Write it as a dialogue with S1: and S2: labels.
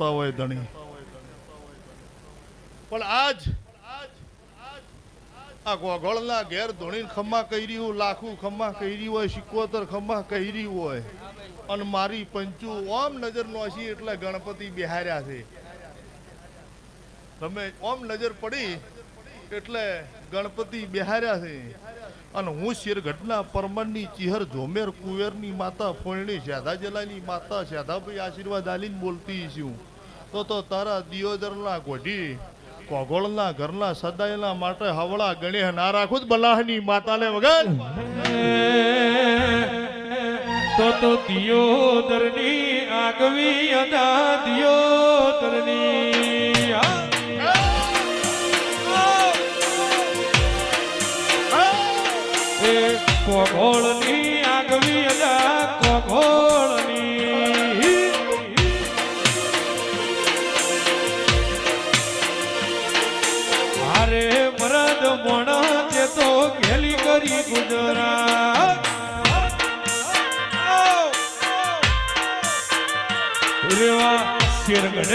S1: હોય ધણી પણ આજ આ ગોગળના ઘેર ધોણી ખમ્મા કર્યું લાખું ખમ્મા કરી હોય 77 ખમ્મા કરી હોય અને મારી પંચુ ઓમ નજર નોશી એટલે ગણપતિ બિહાર્યા છે તમે ઓમ નજર પડી એટલે ગણપતિ બિહાર્યા છે અને હું શેરગઢના પરમણની ચિહર ઝોમેર કુવેરની માતા ફોયણી શાધા જલાની માતા શાધાભાઈ આશીર્વાદ આલીને બોલતી છું તો તારા દિયોદરના ગોઢી કોગોળના ઘરના સદાયના માટે હવળા ગણેહ ના રાખું બલાહની માતાને વગર
S2: તો દિયોદરની આગવી અદા દિયોદરની કોગોળની આગવી અદા કોગોળની અરે મરદ મોણા તે તો ઘેલી કરી ગુજરાત રેવા શેરગઢ